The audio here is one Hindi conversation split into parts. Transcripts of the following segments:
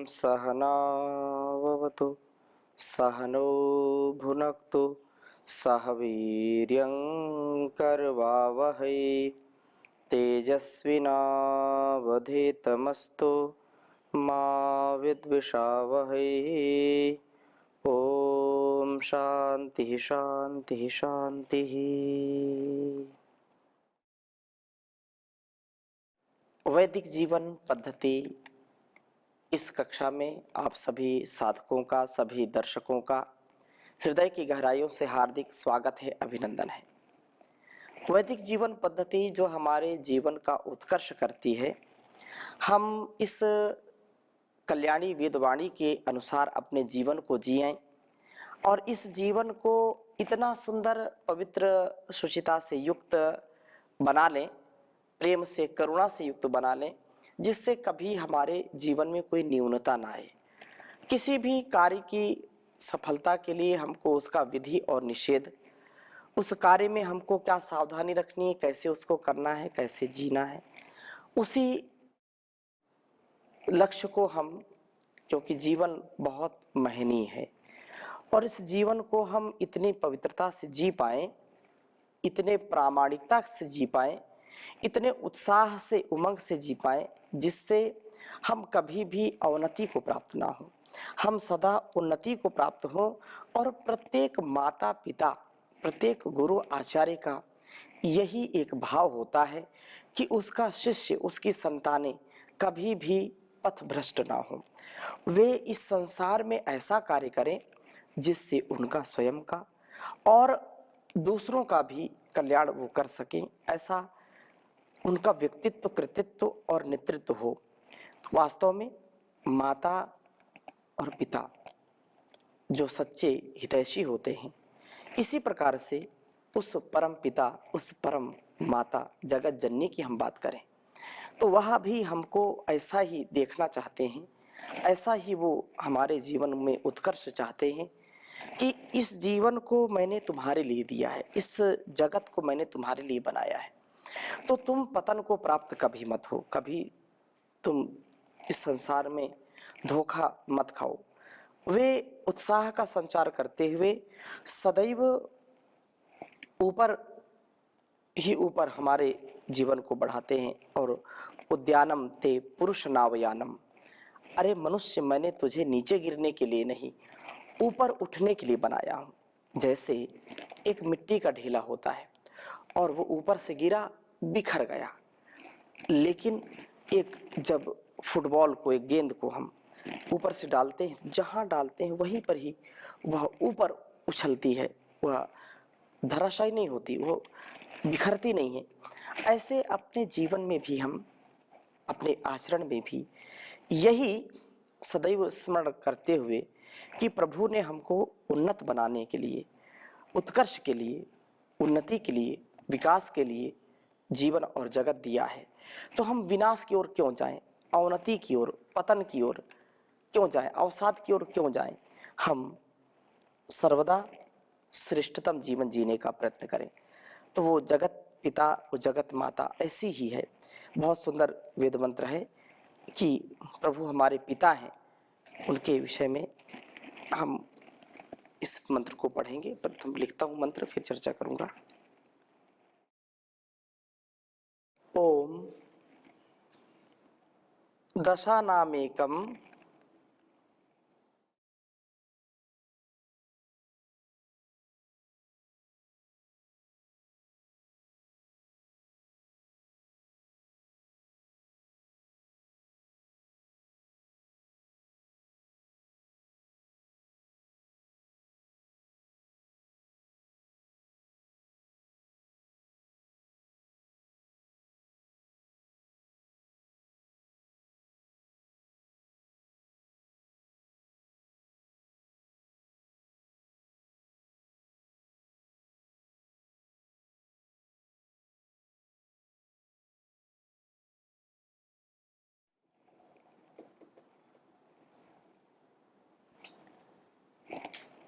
सहनाववतु सहनो भुनक्तु सह वीर्यं करवावहै तेजस्विनावधीतमस्तु मा विद्विषावहै। ओम शांति शांति शांति। वैदिक जीवन पद्धति इस कक्षा में आप सभी साधकों का, सभी दर्शकों का हृदय की गहराइयों से हार्दिक स्वागत है, अभिनंदन है। वैदिक जीवन पद्धति जो हमारे जीवन का उत्कर्ष करती है, हम इस कल्याणी वेदवाणी के अनुसार अपने जीवन को जिएं और इस जीवन को इतना सुंदर, पवित्र, शुचिता से युक्त बना लें, प्रेम से, करुणा से युक्त बना लें, जिससे कभी हमारे जीवन में कोई न्यूनता ना आए। किसी भी कार्य की सफलता के लिए हमको उसका विधि और निषेध, उस कार्य में हमको क्या सावधानी रखनी है, कैसे उसको करना है, कैसे जीना है, उसी लक्ष्य को हम, क्योंकि जीवन बहुत महनीय है और इस जीवन को हम इतनी पवित्रता से जी पाएं, इतने प्रामाणिकता से जी पाएं, इतने उत्साह से, उमंग से जी पाएं, जिससे हम कभी भी अवनति को प्राप्त ना हो, हम सदा उन्नति को प्राप्त हो। और प्रत्येक माता पिता, प्रत्येक गुरु आचार्य का यही एक भाव होता है कि उसका शिष्य, उसकी संतानें कभी भी पथ भ्रष्ट ना हो। वे इस संसार में ऐसा कार्य करें जिससे उनका स्वयं का और दूसरों का भी कल्याण वो कर सकें, ऐसा उनका व्यक्तित्व, कृतित्व और नेतृत्व हो। वास्तव में माता और पिता जो सच्चे हितैषी होते हैं, इसी प्रकार से उस परम पिता, उस परम माता जगत जननी की हम बात करें तो वह भी हमको ऐसा ही देखना चाहते हैं, ऐसा ही वो हमारे जीवन में उत्कर्ष चाहते हैं कि इस जीवन को मैंने तुम्हारे लिए दिया है, इस जगत को मैंने तुम्हारे लिए बनाया है, तो तुम पतन को प्राप्त कभी मत हो, कभी तुम इस संसार में धोखा मत खाओ। वे उत्साह का संचार करते हुए सदैव ऊपर ही ऊपर हमारे जीवन को बढ़ाते हैं। और उद्यानम ते पुरुष नावयानम, अरे मनुष्य, मैंने तुझे नीचे गिरने के लिए नहीं, ऊपर उठने के लिए बनाया हूं। जैसे एक मिट्टी का ढेला होता है और वो ऊपर से गिरा, बिखर गया, लेकिन एक जब फुटबॉल को, एक गेंद को हम ऊपर से डालते हैं, जहां डालते हैं वहीं पर ही वह ऊपर उछलती है, वह धराशायी नहीं होती, वो बिखरती नहीं है। ऐसे अपने जीवन में भी हम, अपने आचरण में भी यही सदैव स्मरण करते हुए कि प्रभु ने हमको उन्नत बनाने के लिए, उत्कर्ष के लिए, उन्नति के लिए, विकास के लिए जीवन और जगत दिया है, तो हम विनाश की ओर क्यों जाएं, अवनति की ओर, पतन की ओर क्यों जाएं, अवसाद की ओर क्यों जाएं। हम सर्वदा श्रेष्ठतम जीवन जीने का प्रयत्न करें। तो वो जगत पिता, वो जगत माता ऐसी ही है। बहुत सुंदर वेद मंत्र है कि प्रभु हमारे पिता हैं, उनके विषय में हम इस मंत्र को पढ़ेंगे। प्रथम लिखता हूं मंत्र, फिर चर्चा करूंगा। ओम दशानामेकम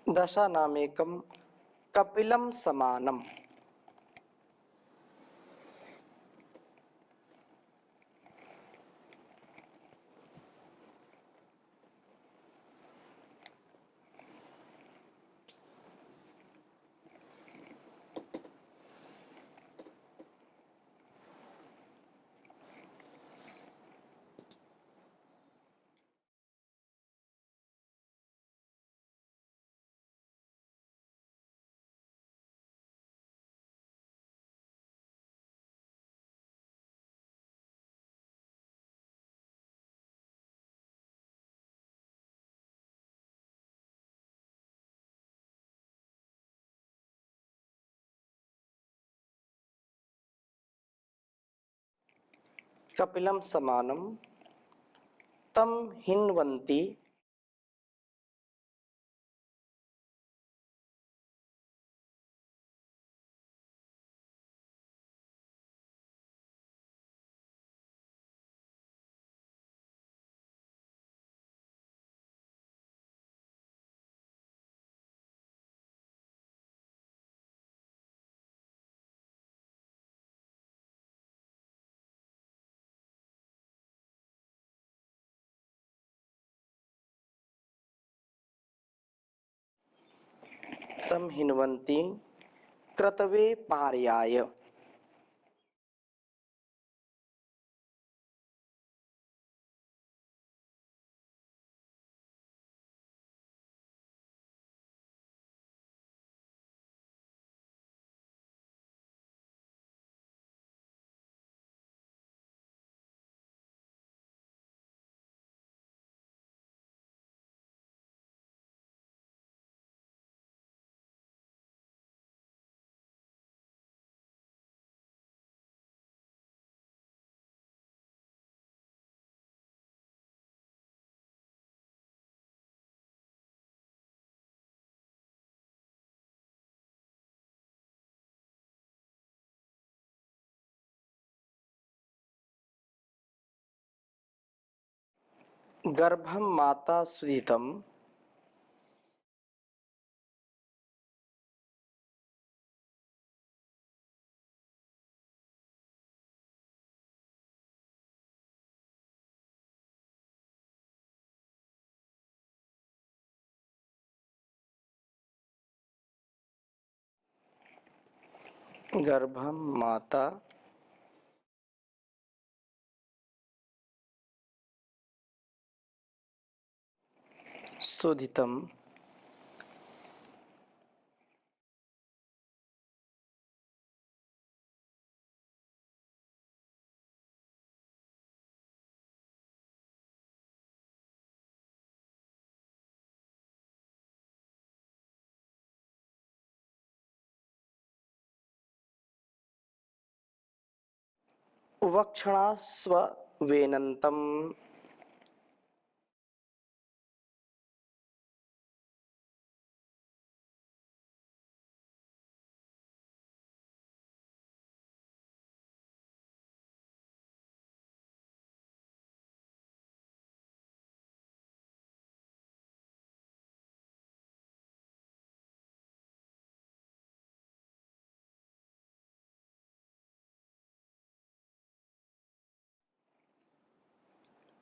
दशानामेकम कपिलम समानम। कपिलं समानं तं हिन्वन्ति तं हिन्वन्ति क्रतवे पार्याय। गर्भं माता सुदितं गर्भं माता सुदितं उवक्षणास्ववेनन्तं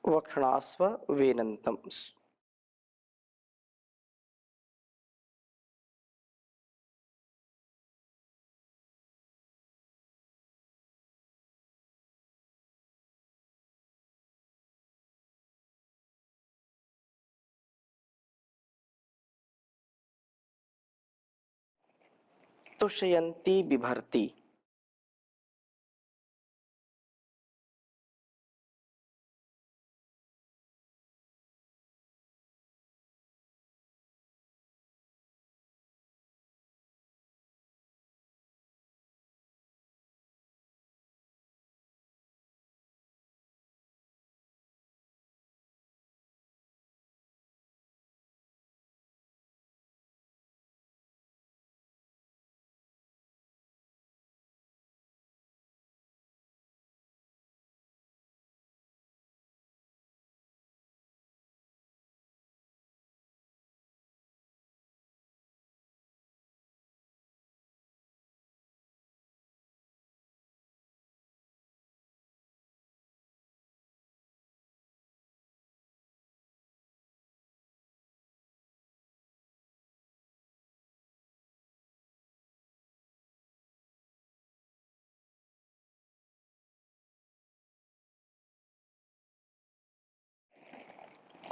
वक्षणास्ववेनन्तं। तुष्यन्ति बिभर्ति।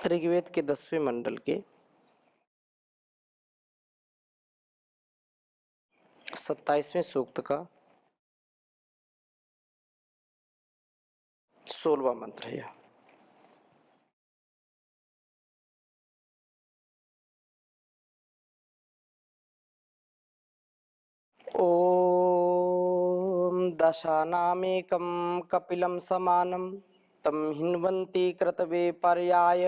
ऋग्वेद के 10वें मंडल के 27वें सूक्त का 16वां मंत्र है यह। ओम दशानामेकं कपिलं समानं तं हिन्वन्ति कृतवे पर्याय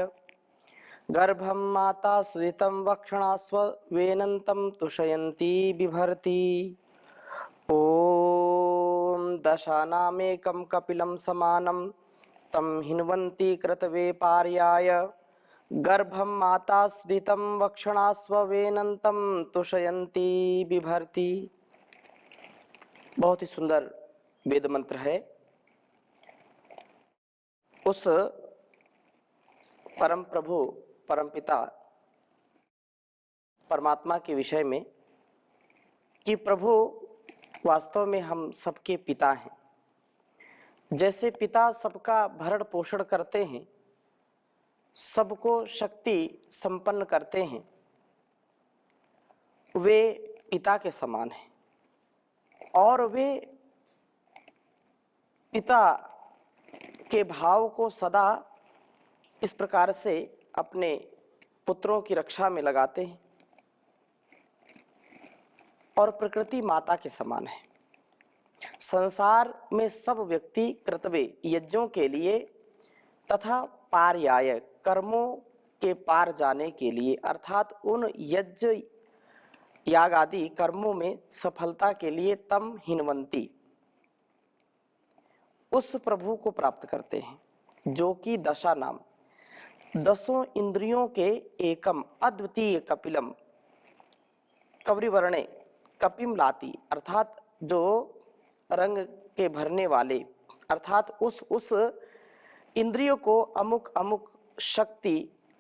गर्भं माता सुदितं वक्षणास्व वेनन्तं तुषयन्ती बिभर्ति। ॐ दशानामेकं कपिलं समानं तं हिन्वन्ति कृतवे पार्याय गर्भं माता सुदितं वक्षणास्व वेनन्तं तुषयन्ती बिभर्ति। बहुत ही सुंदर वेद मंत्र है। उस परम प्रभु परमपिता परमात्मा के विषय में कि प्रभु वास्तव में हम सबके पिता हैं। जैसे पिता सबका भरण पोषण करते हैं, सबको शक्ति संपन्न करते हैं, वे पिता के समान हैं और वे पिता के भाव को सदा इस प्रकार से अपने पुत्रों की रक्षा में लगाते हैं और प्रकृति माता के समान है। संसार में सब व्यक्ति कर्तव्य यज्ञों के लिए तथा पार्याय कर्मों के पार जाने के लिए अर्थात उन यज्ञ याग आदि कर्मों में सफलता के लिए तम हिन्वन्ति उस प्रभु को प्राप्त करते हैं जो कि दशा नाम दसों इंद्रियों के एकम अद्वितीय कपिलम कवरिवर्णे कपिम लाती अर्थात जो रंग के भरने वाले अर्थात उस इंद्रियों को अमुक अमुक शक्ति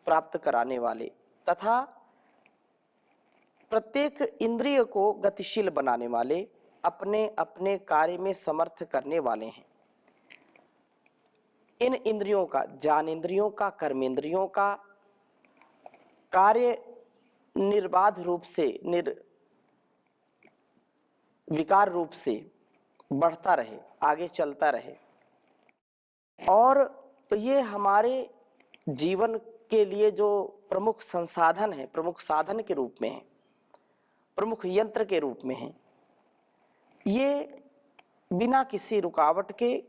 प्राप्त कराने वाले तथा प्रत्येक इंद्रिय को गतिशील बनाने वाले अपने अपने कार्य में समर्थ करने वाले हैं। इन इंद्रियों का ज्ञानेंद्रियों का कर्मेंद्रियों का कार्य निर्बाध रूप से विकार रूप से बढ़ता रहे, आगे चलता रहे और ये हमारे जीवन के लिए जो प्रमुख संसाधन है, प्रमुख साधन के रूप में है, प्रमुख यंत्र के रूप में है, ये बिना किसी रुकावट के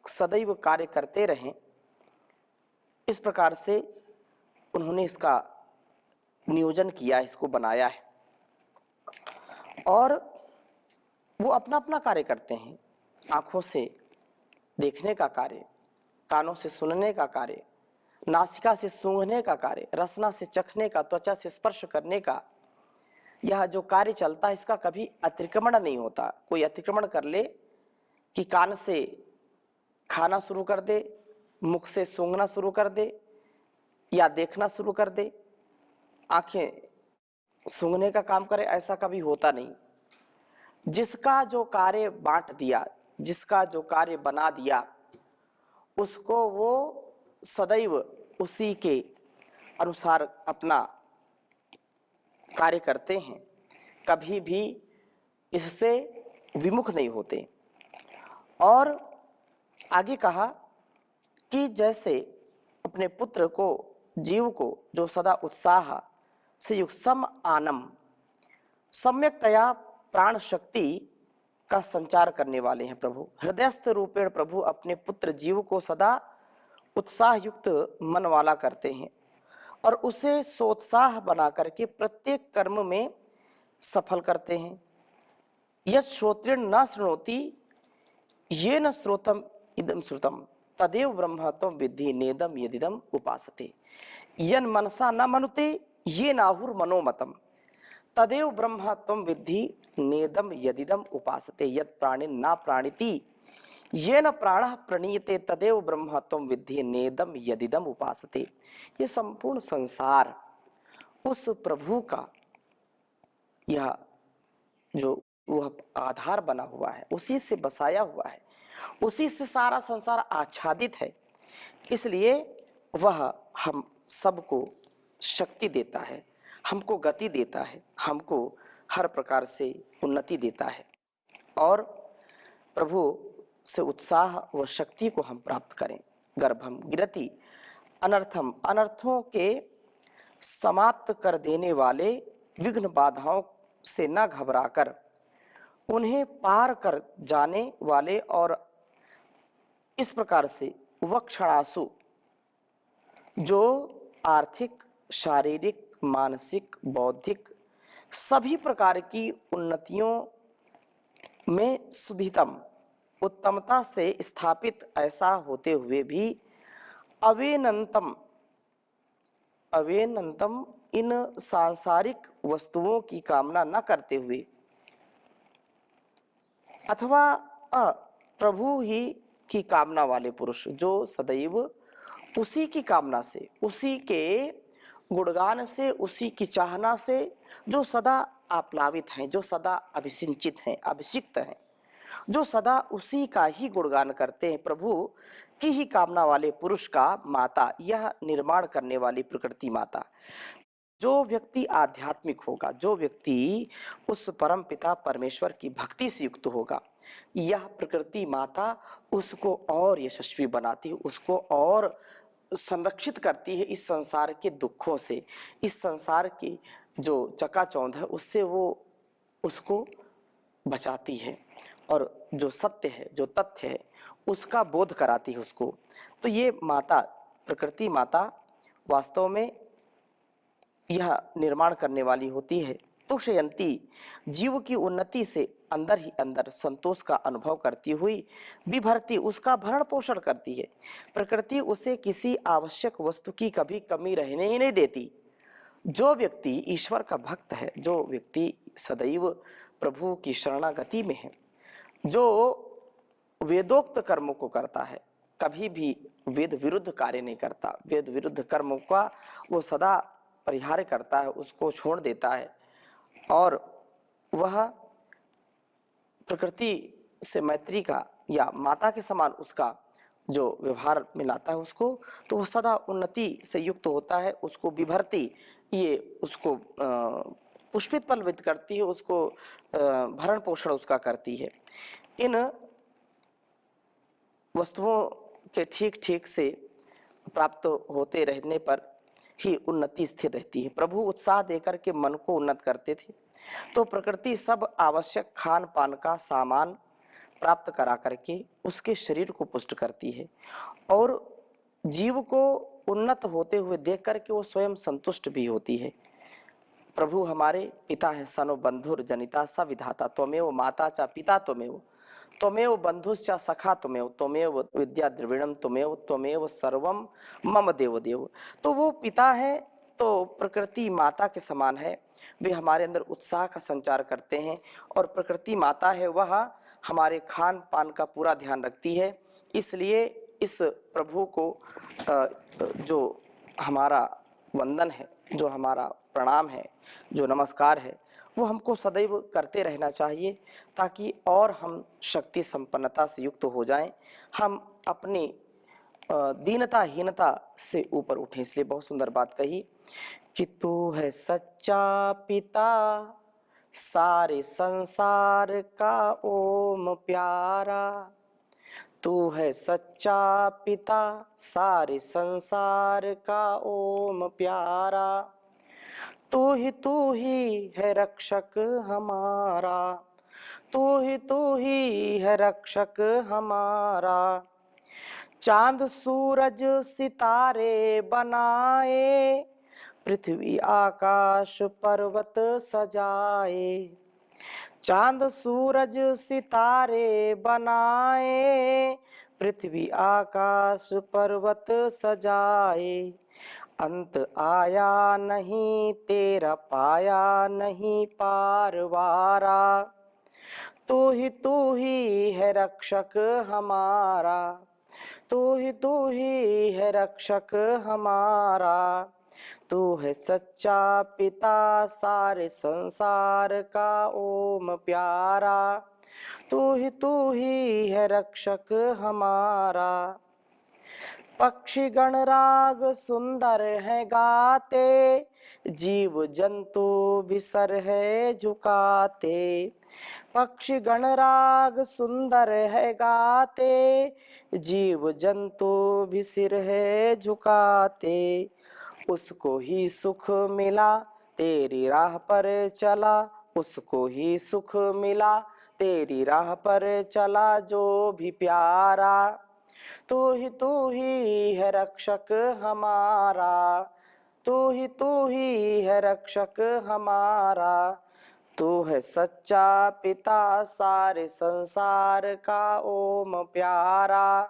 सदैव कार्य करते रहें, इस प्रकार से उन्होंने इसका नियोजन किया, इसको बनाया है और वो अपना अपना कार्य करते हैं। आंखों से देखने का कार्य, कानों से सुनने का कार्य, नासिका से सूंघने का कार्य, रसना से चखने का, त्वचा से स्पर्श करने का, यह जो कार्य चलता है इसका कभी अतिक्रमण नहीं होता। कोई अतिक्रमण कर ले कि कान से खाना शुरू कर दे, मुख से सूंघना शुरू कर दे या देखना शुरू कर दे, आंखें सूंघने का काम करे, ऐसा कभी होता नहीं। जिसका जो कार्य बांट दिया, जिसका जो कार्य बना दिया, उसको वो सदैव उसी के अनुसार अपना कार्य करते हैं, कभी भी इससे विमुख नहीं होते। और आगे कहा कि जैसे अपने पुत्र को, जीव को जो सदा उत्साह से युक्त सम आनम सम्यकतया प्राण शक्ति का संचार करने वाले हैं प्रभु। हृदयस्थ रूपेण प्रभु अपने पुत्र जीव को सदा उत्साह युक्त मन वाला करते हैं और उसे सोत्साह बना करके प्रत्येक कर्म में सफल करते हैं। यत् श्रोत्रेण न शृणोति येन श्रोतम इदम श्रुतम तदेव ब्रह्म त्वं विद्धि नेदम यदिदम उपासते यन मनसा न मनुते ये नाहुर मनोमतम तदेव ब्रह्म त्वं विद्धि नेदम यदिदम उपासते यत् प्राणिन न प्राणिति येन प्राणः प्रणीयते तदेव ब्रह्म त्वं विद्धि नेदम यदिदम उपासते। ये संपूर्ण संसार उस प्रभु का यह जो वह आधार बना हुआ है, उसी से बसाया हुआ है, उसी से सारा संसार आच्छादित है। इसलिए वह हम सबको शक्ति देता है, हमको गति देता है, हमको हर प्रकार से उन्नति देता है और प्रभु से उत्साह व शक्ति को हम प्राप्त करें। गर्भम गिरति अनर्थम अनर्थों के समाप्त कर देने वाले विघ्न बाधाओं से न घबराकर उन्हें पार कर जाने वाले और इस प्रकार से वक्षणासु जो आर्थिक, शारीरिक, मानसिक, बौद्धिक सभी प्रकार की उन्नतियों में सुधितम, उत्तमता से स्थापित ऐसा होते हुए भी अवेनंतम अवेनंतम इन सांसारिक वस्तुओं की कामना न करते हुए अथवा प्रभु ही की कामना वाले पुरुष जो सदैव उसी की कामना से, उसी के गुणगान से, उसी की चाहना से, जो सदा आप्लावित हैं, जो सदा अभिसिंचित हैं, अभिषिक्त हैं, जो सदा उसी का ही गुणगान करते हैं, प्रभु की ही कामना वाले पुरुष का माता, यह निर्माण करने वाली प्रकृति माता। जो व्यक्ति आध्यात्मिक होगा, जो व्यक्ति उस परम पिता परमेश्वर की भक्ति से युक्त होगा, यह प्रकृति माता उसको और यशस्वी बनाती है, उसको और संरक्षित करती है इस संसार के दुखों से, इस संसार की जो चकाचौंध है उससे वो उसको बचाती है और जो सत्य है, जो तथ्य है उसका बोध कराती है उसको। तो ये माता, प्रकृति माता वास्तव में यह निर्माण करने वाली होती है। तुष्यंती, जीव की उन्नति से अंदर ही अंदर संतोष का अनुभव करती हुई विभरती, उसका भरण पोषण करती है। प्रकृति उसे किसी आवश्यक वस्तु की कभी कमी रहने ही नहीं देती। जो व्यक्ति ईश्वर का भक्त है, जो व्यक्ति सदैव प्रभु की शरणागति में है, जो वेदोक्त कर्मों को करता है, कभी भी वेद विरुद्ध कार्य नहीं करता, वेद विरुद्ध कर्मों का वो सदा परिहार करता है, उसको छोड़ देता है और वह प्रकृति से मैत्री का या माता के समान उसका जो व्यवहार मिलाता है उसको, तो वह सदा उन्नति से युक्त होता है। उसको विभरती, ये उसको पुष्पित पल्वित करती है, उसको भरण पोषण उसका करती है। इन वस्तुओं के ठीक ठीक से प्राप्त होते रहने पर ही उन्नति स्थिर रहती है। प्रभु उत्साह देकर के मन को उन्नत करते थे, तो प्रकृति सब आवश्यक खान पान का सामान प्राप्त करा करके उसके शरीर को पुष्ट करती है और जीव को उन्नत होते हुए देख करके वो स्वयं संतुष्ट भी होती है। प्रभु हमारे पिता है, सनो बंधुर जनिता स विधाता, त्वमेव माता च पिता त्वमेव, त्वमेव बंधुश्च सखा त्वमेव, त्वमेव विद्या द्रविणम त्वमेव, त्वमेव सर्वम मम देव देव। तो वो पिता है, तो प्रकृति माता के समान है, वे हमारे अंदर उत्साह का संचार करते हैं और प्रकृति माता है वह हमारे खान पान का पूरा ध्यान रखती है। इसलिए इस प्रभु को जो हमारा वंदन है, जो हमारा प्रणाम है, जो नमस्कार है, वो हमको सदैव करते रहना चाहिए ताकि और हम शक्ति संपन्नता से युक्त हो जाएं, हम अपनी दीनता हीनता से ऊपर उठें। इसलिए बहुत सुंदर बात कही कि तू है सच्चा पिता सारे संसार का ओम प्यारा, तू है सच्चा पिता सारे संसार का ओम प्यारा, तू ही है रक्षक हमारा, तू ही है रक्षक हमारा। चांद सूरज सितारे बनाए, पृथ्वी आकाश पर्वत सजाए, चांद सूरज सितारे बनाए, पृथ्वी आकाश पर्वत सजाए, अंत आया नहीं तेरा पाया नहीं पारवारा, तू ही है रक्षक हमारा, तू ही है रक्षक हमारा, तू है सच्चा पिता सारे संसार का ओम प्यारा, तू ही है रक्षक हमारा। पक्षी गण राग सुंदर है गाते, जीव जंतु भी सर है झुकाते, पक्षी गण राग सुंदर है गाते, जीव जंतु भी सिर है झुकाते, उसको ही सुख मिला तेरी राह पर चला, उसको ही सुख मिला तेरी राह पर चला जो भी प्यारा, तू ही है रक्षक हमारा, तू ही है रक्षक हमारा। तू है सच्चा पिता सारे संसार का ओम प्यारा,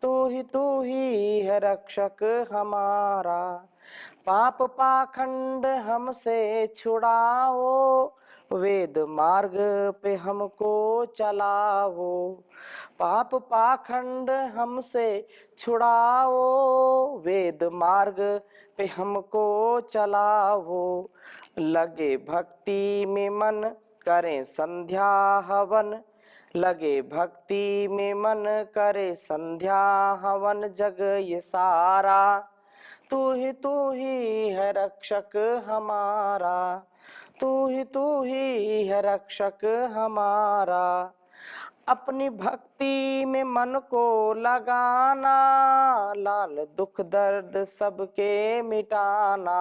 तू ही है रक्षक हमारा। पाप पाखंड हमसे छुड़ाओ, वेद मार्ग पे हमको चलाओ। पाप पाखंड हमसे छुड़ाओ, वेद मार्ग पे हमको चलाओ। लगे भक्ति में मन करें संध्या हवन, लगे भक्ति में मन करे संध्या हवन। जग ये सारा तू ही है रक्षक हमारा, तू ही है रक्षक हमारा। अपनी भक्ति में मन को लगाना, लाल दुख दर्द सबके मिटाना।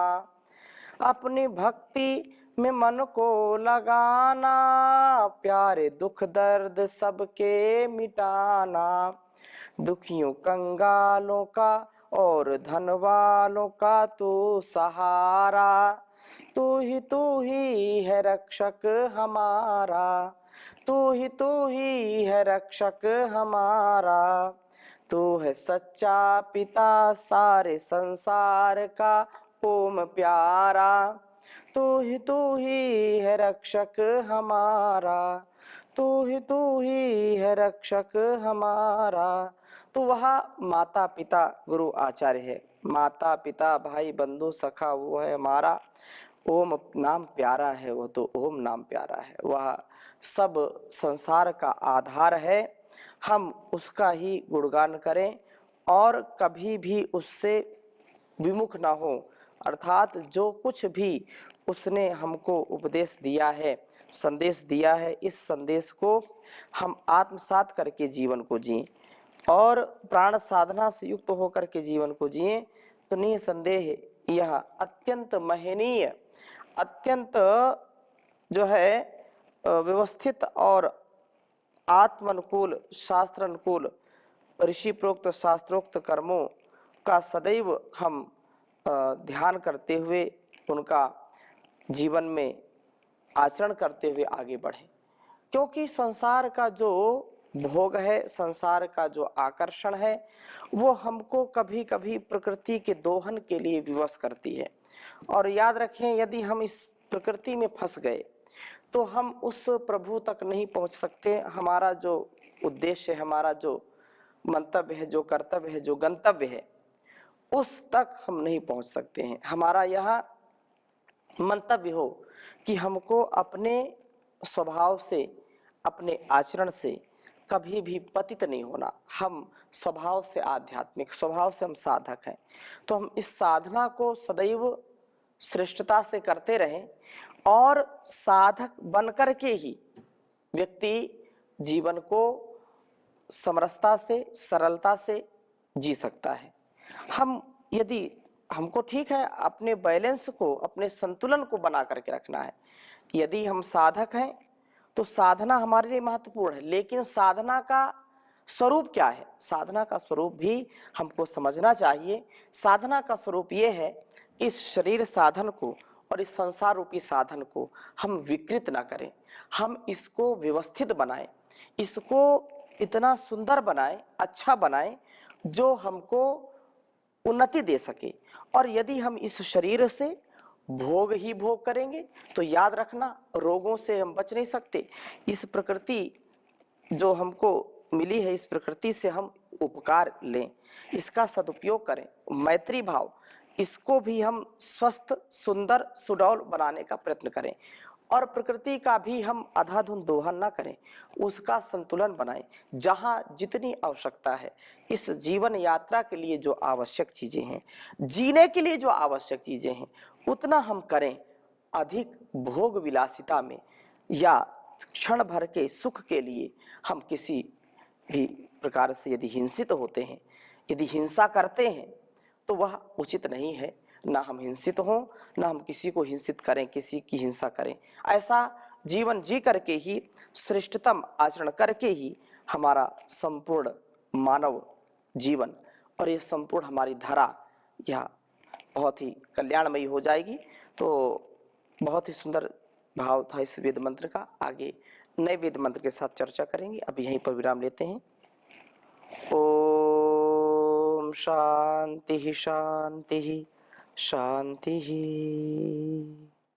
अपनी भक्ति में मन को लगाना, प्यारे दुख दर्द सबके मिटाना। दुखियों कंगालों का और धन वालों का तू सहारा, तू ही है रक्षक हमारा, तू ही है रक्षक हमारा। तू है सच्चा पिता सारे संसार का ओम प्यारा, तू ही है रक्षक हमारा, तू ही है रक्षक हमारा। तो वह माता पिता गुरु आचार्य है, माता पिता भाई बंधु सखा वो है हमारा। ओम नाम प्यारा है, वो तो ओम नाम प्यारा है, वह सब संसार का आधार है। हम उसका ही गुणगान करें और कभी भी उससे विमुख ना हो, अर्थात जो कुछ भी उसने हमको उपदेश दिया है, संदेश दिया है, इस संदेश को हम आत्मसात करके जीवन को जिएं और प्राण साधना से युक्त होकर के जीवन को जिएं। तो निसंदेह यह अत्यंत महनीय, अत्यंत जो है व्यवस्थित और आत्मानुकूल, शास्त्र अनुकूल, ऋषि प्रोक्त शास्त्रोक्त कर्मों का सदैव हम ध्यान करते हुए उनका जीवन में आचरण करते हुए आगे बढ़े। क्योंकि संसार का जो भोग है, संसार का जो आकर्षण है, वो हमको कभी कभी प्रकृति के दोहन के लिए विवश करती है। और याद रखें, यदि हम इस प्रकृति में फंस गए तो हम उस प्रभु तक नहीं पहुंच सकते। हमारा जो उद्देश्य है, हमारा जो मंतव्य है, जो कर्तव्य है, जो गंतव्य है, उस तक हम नहीं पहुंच सकते हैं। हमारा यह मंतव्य हो कि हमको अपने स्वभाव से, अपने आचरण से कभी भी पतित नहीं होना। हम स्वभाव से आध्यात्मिक, स्वभाव से हम साधक हैं, तो हम इस साधना को सदैव श्रेष्ठता से करते रहें और साधक बनकर के ही व्यक्ति जीवन को समरसता से, सरलता से जी सकता है। हम यदि हमको ठीक है अपने बैलेंस को, अपने संतुलन को बना करके रखना है। यदि हम साधक हैं तो साधना हमारे लिए महत्वपूर्ण है, लेकिन साधना का स्वरूप क्या है, साधना का स्वरूप भी हमको समझना चाहिए। साधना का स्वरूप ये है कि इस शरीर साधन को और इस संसार रूपी साधन को हम विकृत ना करें, हम इसको व्यवस्थित बनाएं, इसको इतना सुंदर बनाएं, अच्छा बनाएं जो हमको उन्नति दे सके। और यदि हम इस शरीर से भोग ही भोग करेंगे तो याद रखना, रोगों से हम बच नहीं सकते। इस प्रकृति जो हमको मिली है, इस प्रकृति से हम उपकार लें, इसका सदुपयोग करें, मैत्री भाव, इसको भी हम स्वस्थ, सुंदर, सुडौल बनाने का प्रयत्न करें। और प्रकृति का भी हम अंधाधुंध दोहन ना करें, उसका संतुलन बनाएं। जहाँ जितनी आवश्यकता है, इस जीवन यात्रा के लिए जो आवश्यक चीजें हैं, जीने के लिए जो आवश्यक चीजें हैं, उतना हम करें। अधिक भोग विलासिता में या क्षण भर के सुख के लिए हम किसी भी प्रकार से यदि हिंसित होते हैं, यदि हिंसा करते हैं, तो वह उचित नहीं है। ना हम हिंसित हों, ना हम किसी को हिंसित करें, किसी की हिंसा करें। ऐसा जीवन जी करके ही, श्रेष्ठतम आचरण करके ही हमारा संपूर्ण मानव जीवन और ये संपूर्ण हमारी धरा यह बहुत ही कल्याणमयी हो जाएगी। तो बहुत ही सुंदर भाव था इस वेद मंत्र का। आगे नए वेद मंत्र के साथ चर्चा करेंगे। अभी यहीं पर विराम लेते हैं। ओम शांति शांति शांति।